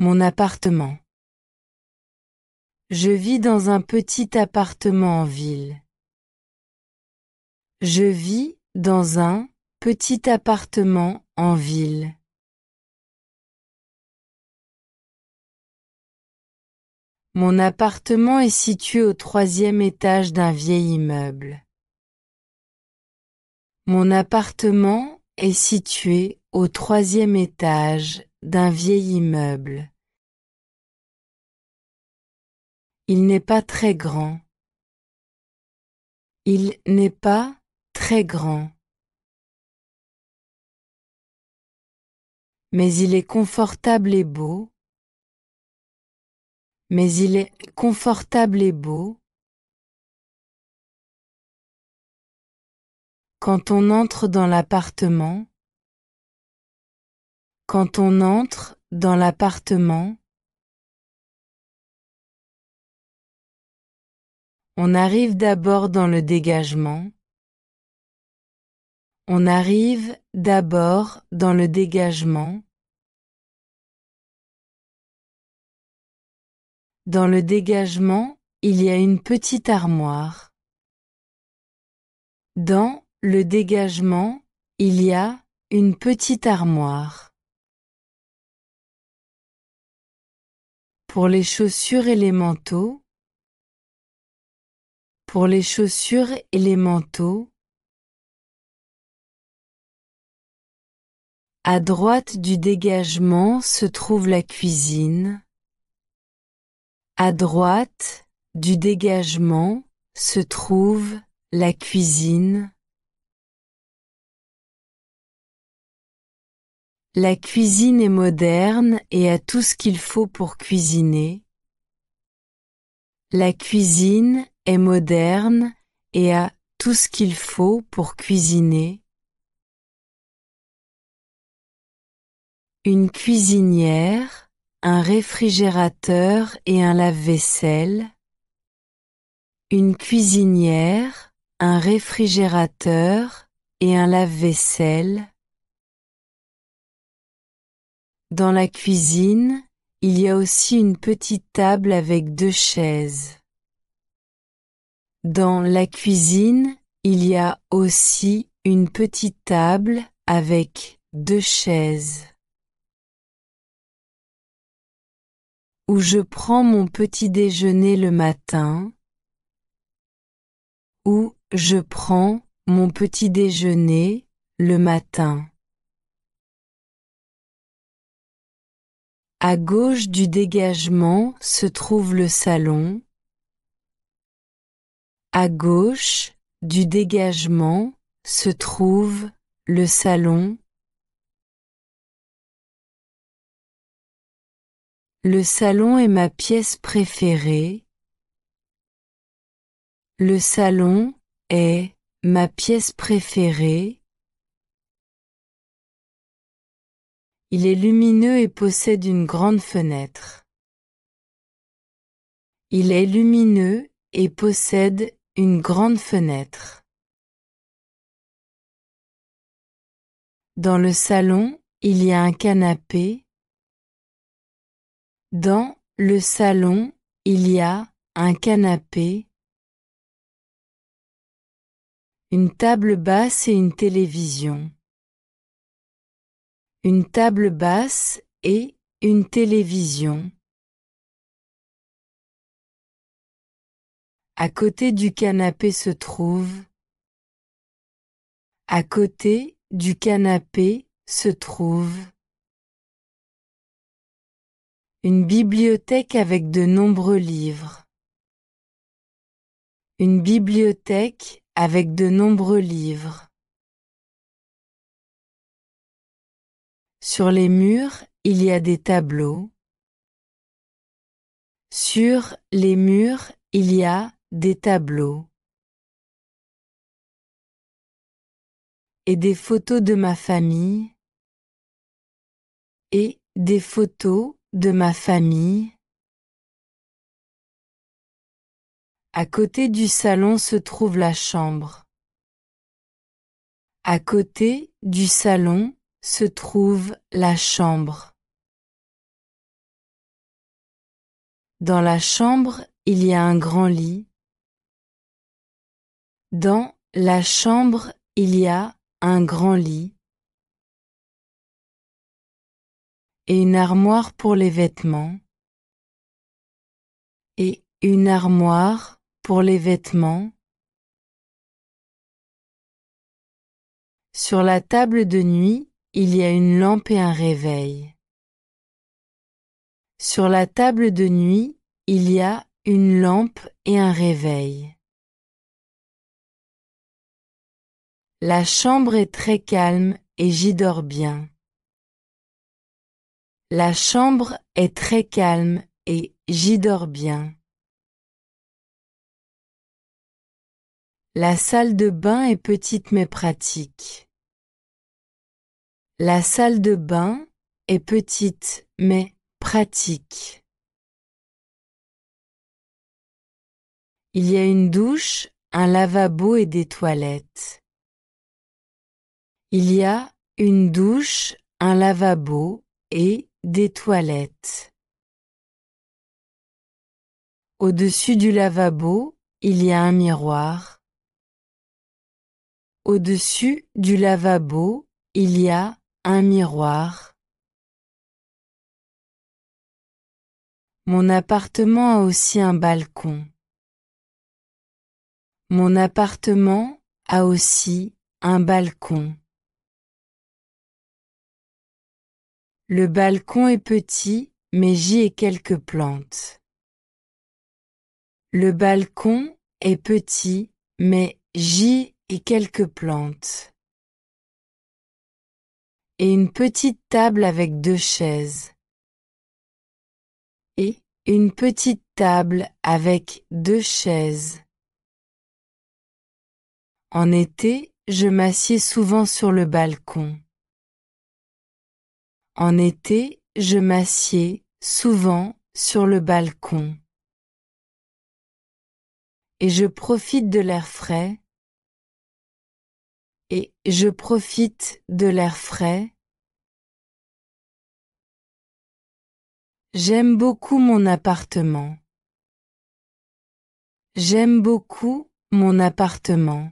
Mon appartement. Je vis dans un petit appartement en ville. Je vis dans un petit appartement en ville. Mon appartement est situé au 3e étage d'un vieil immeuble. Mon appartement est situé au 3e étage d'un vieil immeuble. Il n'est pas très grand. Il n'est pas très grand. Mais il est confortable et beau. Mais il est confortable et beau. Quand on entre dans l'appartement. Quand on entre dans l'appartement. On arrive d'abord dans le dégagement. On arrive d'abord dans le dégagement. Dans le dégagement, il y a une petite armoire. Dans le dégagement, il y a une petite armoire. Pour les chaussures et les manteaux. Pour les chaussures et les manteaux. À droite du dégagement se trouve la cuisine. À droite du dégagement se trouve la cuisine. La cuisine est moderne et a tout ce qu'il faut pour cuisiner. La cuisine est moderne et a tout ce qu'il faut pour cuisiner. Une cuisinière, un réfrigérateur et un lave-vaisselle. Une cuisinière, un réfrigérateur et un lave-vaisselle. Dans la cuisine, il y a aussi une petite table avec 2 chaises. Dans la cuisine, il y a aussi une petite table avec 2 chaises. Où je prends mon petit déjeuner le matin. Où je prends mon petit déjeuner le matin. À gauche du dégagement se trouve le salon. À gauche du dégagement se trouve le salon. Le salon est ma pièce préférée. Le salon est ma pièce préférée. Il est lumineux et possède une grande fenêtre. Il est lumineux et possède une grande fenêtre. Dans le salon, il y a un canapé. Dans le salon, il y a un canapé. Une table basse et une télévision. Une table basse et une télévision. À côté du canapé se trouve. À côté du canapé se trouve. Une bibliothèque avec de nombreux livres. Une bibliothèque avec de nombreux livres. Sur les murs, il y a des tableaux. Sur les murs, il y a des tableaux. Et des photos de ma famille. Et des photos de ma famille. À côté du salon se trouve la chambre. À côté du salon se trouve la chambre. Dans la chambre, il y a un grand lit. Dans la chambre, il y a un grand lit. Et une armoire pour les vêtements. Et une armoire pour les vêtements. Sur la table de nuit, il y a une lampe et un réveil. Sur la table de nuit, il y a une lampe et un réveil. La chambre est très calme et j'y dors bien. La chambre est très calme et j'y dors bien. La salle de bain est petite mais pratique. La salle de bain est petite mais pratique. Il y a une douche, un lavabo et des toilettes. Il y a une douche, un lavabo et des toilettes. Au-dessus du lavabo, il y a un miroir. Au-dessus du lavabo, il y a un miroir. Mon appartement a aussi un balcon. Mon appartement a aussi un balcon. Le balcon est petit, mais j'y ai quelques plantes. Le balcon est petit, mais j'y ai quelques plantes. Et une petite table avec 2 chaises. Et une petite table avec 2 chaises. En été, je m'assieds souvent sur le balcon. En été, je m'assieds souvent sur le balcon. Et je profite de l'air frais. Et je profite de l'air frais. J'aime beaucoup mon appartement. J'aime beaucoup mon appartement.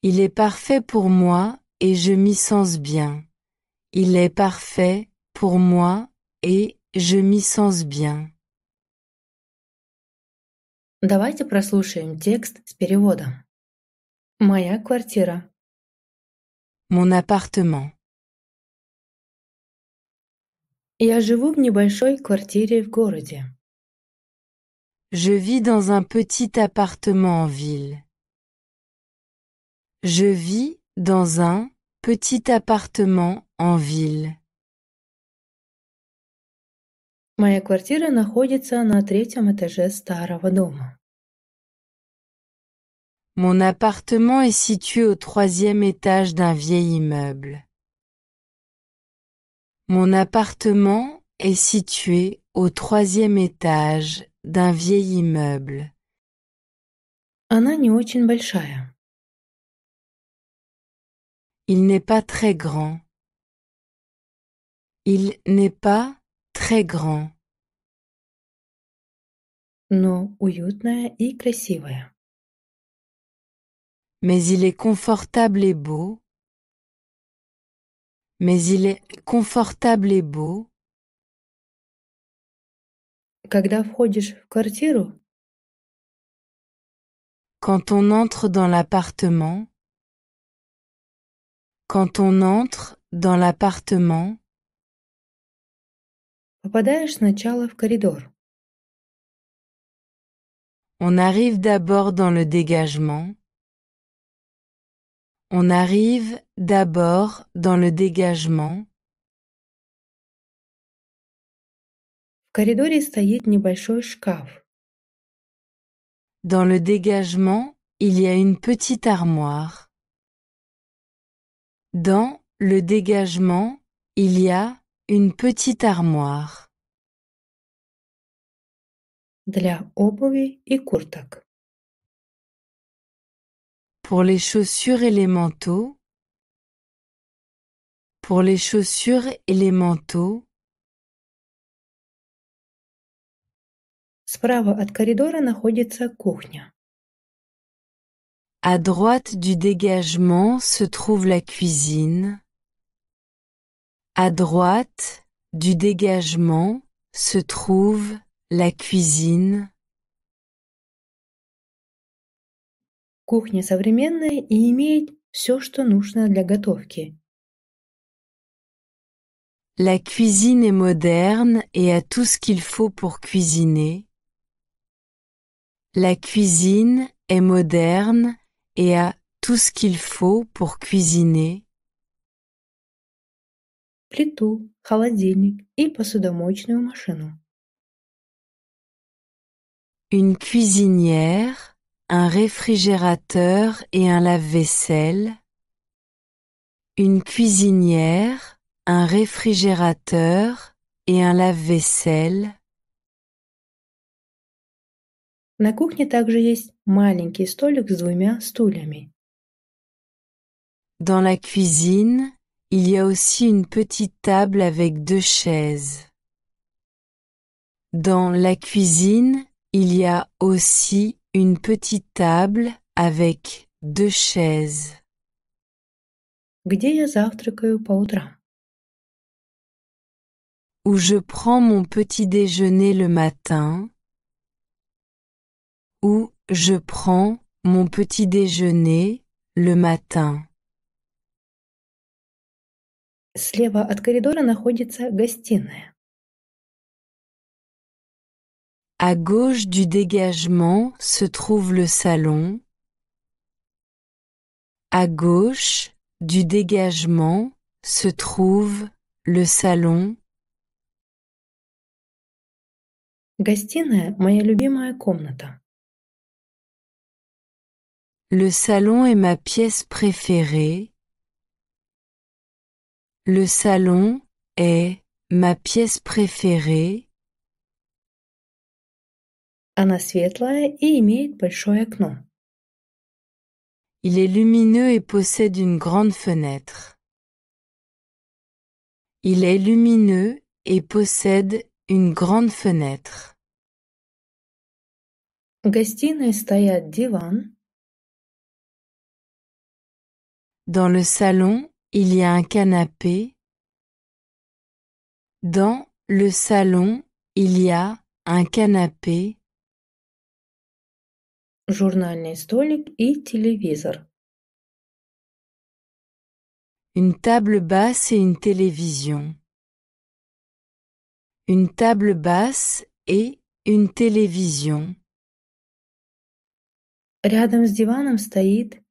Il est parfait pour moi et je m'y sens bien. Il est parfait pour moi et je m'y sens bien. Давайте прослушаем текст с переводом. Моя квартира. Mon appartement. Я живу в небольшой квартире в городе. Je vis dans un petit appartement en ville. Je vis dans un petit appartement en ville. Моя квартира находится на 3-м этаже старого дома. Mon appartement est situé au 3e étage d'un vieil immeuble. Mon appartement est situé au 3e étage d'un vieil immeuble. Она не очень большая. Il n'est pas très grand. Il n'est pas très grand. Но уютная и красивая. Mais il est confortable et beau. Mais il est confortable et beau. Когда входишь в квартиру, Quand on entre dans l'appartement. Quand on entre dans l'appartement. попадаешь сначала в коридор. On arrive d'abord dans le dégagement. On arrive d'abord dans le dégagement. В коридоре стоит небольшой шкаф. Dans le dégagement, il y a une petite armoire. Dans le dégagement, il y a une petite armoire. Для обуви и курток. Pour les chaussures et les manteaux. Pour les chaussures et les manteaux. Справа от коридора находится кухня. À droite du dégagement se trouve la cuisine. À droite du dégagement se trouve la cuisine. Кухня современная и имеет все, что нужно для готовки. La cuisine est moderne et a tout ce qu'il faut pour cuisiner. La cuisine est moderne et a tout ce qu'il faut pour cuisiner. Плиту, холодильник и посудомоечную машину. Une cuisinière, un réfrigérateur et un lave-vaisselle. Une cuisinière, un réfrigérateur et un lave-vaisselle. На кухне также есть маленький столик с 2 стульями. Dans la cuisine, il y a aussi une petite table avec 2 chaises. Dans la cuisine, il y a aussi une petite table avec 2 chaises. Где я завтракаю по утрам? Où je prends mon petit déjeuner le matin. Où je prends mon petit déjeuner le matin. Слева от коридора находится гостиная. À gauche du dégagement se trouve le salon. À gauche du dégagement se trouve le salon. Гостиная – моя любимая комната. Le salon est ma pièce préférée. Le salon est ma pièce préférée. Она светлая и имеет большое окно. Il est lumineux et possède une grande fenêtre. Il est lumineux et possède une grande fenêtre. В гостиной стоят диван. Dans le salon, il y a un canapé. Dans le salon, il y a un canapé. Журнальный столик и телевизор. Une table basse et une télévision. Une table basse et une télévision. Рядом с диваном стоит.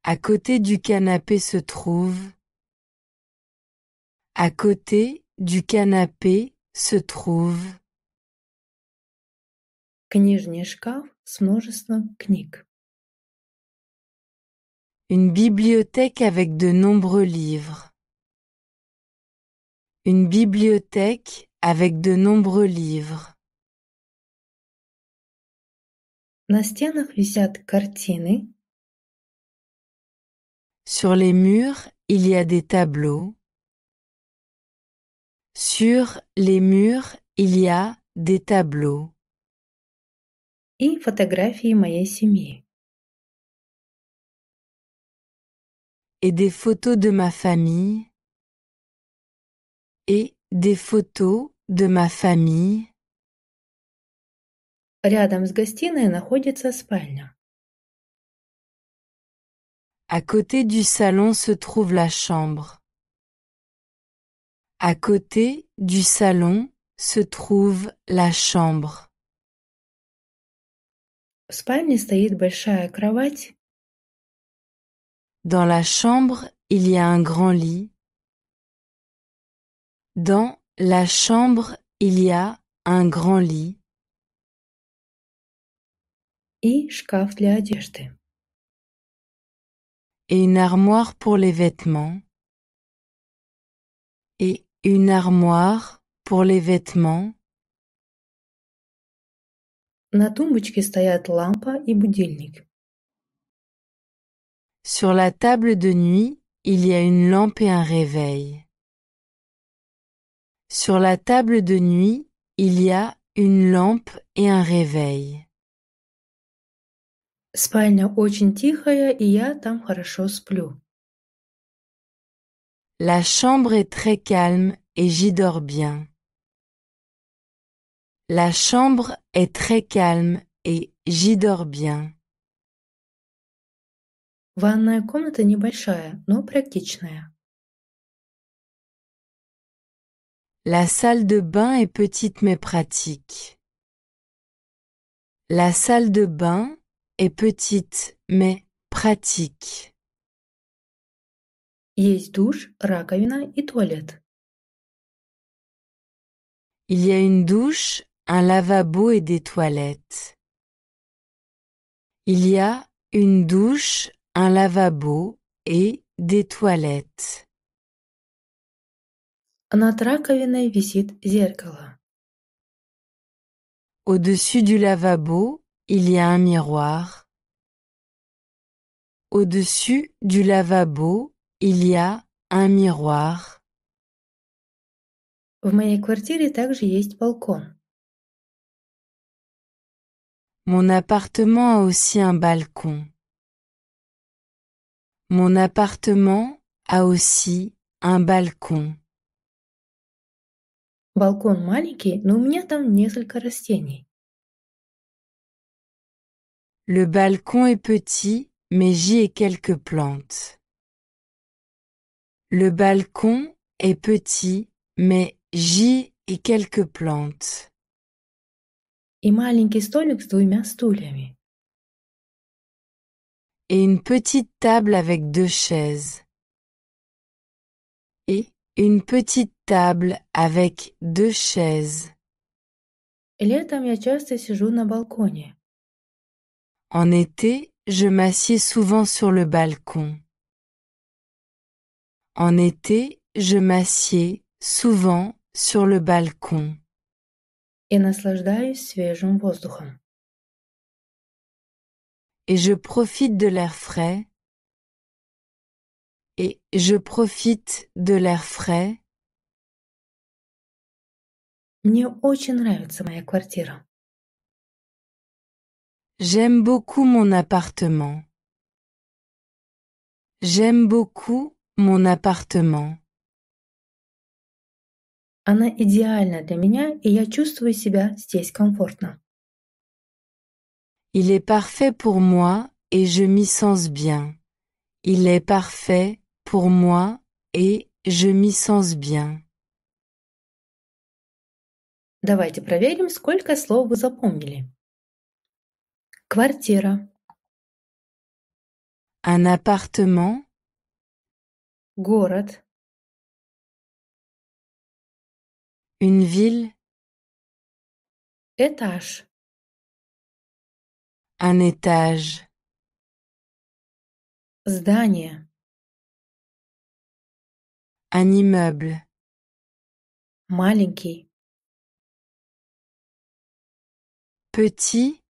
À côté du canapé se trouve. À côté du canapé se trouve. Книжный шкаф с множеством книг. Une bibliothèque avec de nombreux livres. Une bibliothèque avec de nombreux livres. На стенах висят картины. Sur les murs, il y a des tableaux. Sur les murs, il y a des tableaux. И фотографии моей семьи. Et des photos de ma famille. Et des photos de ma famille. Рядом с гостиной находится спальня. À côté du salon se trouve la chambre. À côté du salon se trouve la chambre. В спальне стоит большая кровать. Dans la chambre, il y a un grand lit. Dans la chambre, il y a un grand lit. И шкаф для одежды. Et une armoire pour les vêtements. Et une armoire pour les vêtements. На тумбочке стоят лампа и будильник. Sur la table de nuit, il y a une lampe et un réveil. Sur la table de nuit, il y a une lampe et un réveil. Спальня очень тихая, и я там хорошо сплю. La chambre est très calme et j'y dors bien. La chambre est très calme et j'y dors bien. Ванная комната небольшая, но практичная. La salle de bain est petite mais pratique. La salle de bain est petite mais pratique. Есть душ, раковина и туалет. Il y a une douche, un lavabo et des toilettes. Il y a une douche, un lavabo et des toilettes. Над раковиной висит зеркало. Au-dessus du lavabo, il y a un miroir. Au-dessus du lavabo, il y a un miroir. В моей квартире также есть балкон. Mon appartement a aussi un balcon. Mon appartement a aussi un balcon. Балкон маленький, но у меня там несколько растений. Le balcon est petit, mais j'y ai quelques plantes. Le balcon est petit, mais j'y ai quelques plantes. И маленький столик с двумя стульями. Et une petite table avec 2 chaises. Et une petite table avec 2 chaises. Летом я часто сижу на балконе. En été, je m'assieds souvent sur le balcon. En été, je m'assieds souvent sur le balcon. И наслаждаюсь свежим воздухом. Et je profite de l'air frais. Et je profite de l'air frais. Мне очень нравится моя квартира. J'aime beaucoup mon appartement. J'aime beaucoup mon appartement. Она идеальна для меня, и я чувствую себя здесь комфортно. Il est parfait pour moi et je m'y sens bien. Il est parfait pour moi et je m'y sens bien. Давайте проверим, сколько слов вы запомнили. Квартира, Un appartement, город, une ville, этаж, un étage, здание, un immeuble, маленький, petit,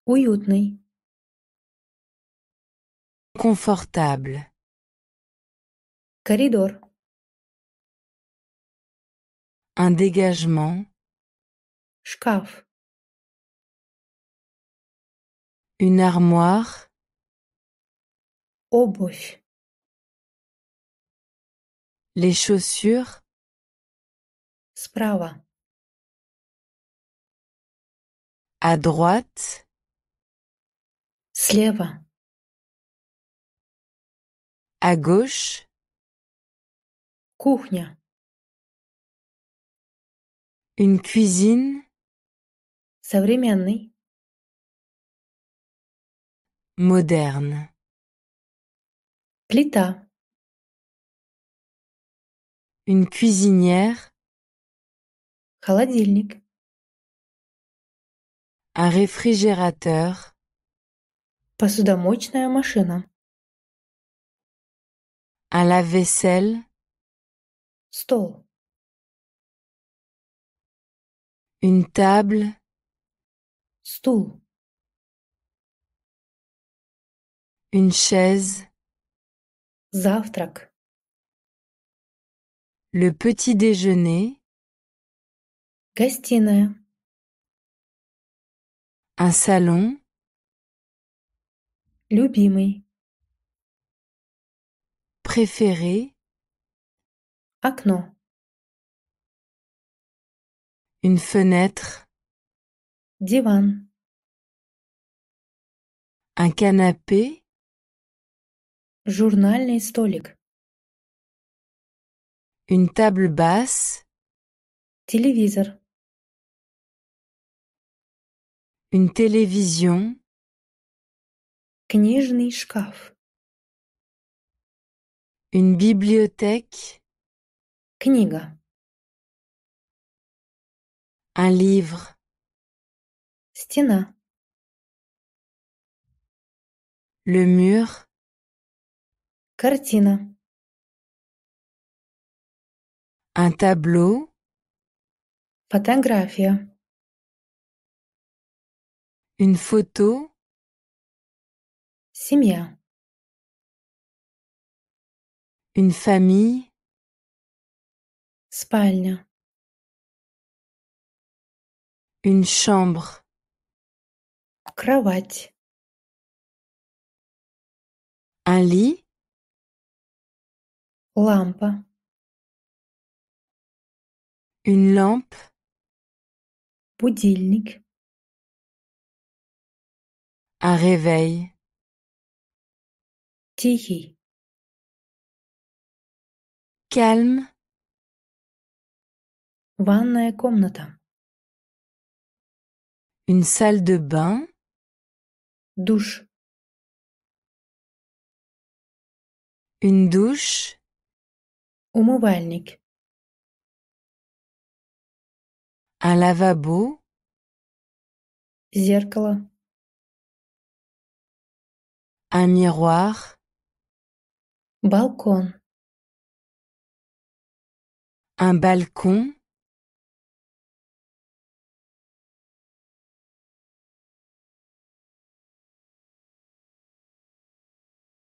уютный, confortable, коридор, un dégagement, шкаф, une armoire, обувь, les chaussures, справа, à droite, слева, à gauche, кухня, une cuisine, современный, moderne, плита, une cuisinière, холодильник, un réfrigérateur, посудомоечная машина, un lave-vaisselle, стол, une table, стул, une chaise, завтрак, le petit déjeuner, Гостиная. Un salon. Любимый. Préféré. Окно. Une fenêtre. Диван. Un canapé. Журнальный столик. Une table basse. Телевизор. Une télévision. Книжный шкаф. Une bibliothèque. Книга. Un livre. Стена. Le mur. Картина. Un tableau. Фотография. Une photo. Семья. Une famille. Спальня. Une chambre. Кровать. Un lit. Лампа. Une lampe. Будильник. Un réveil. Тихий. Calme. Ванная комната. Une salle de bain. Душ. Une douche. Умывальник. Un lavabo. Зеркало. Un miroir. Балкон. Un balcon.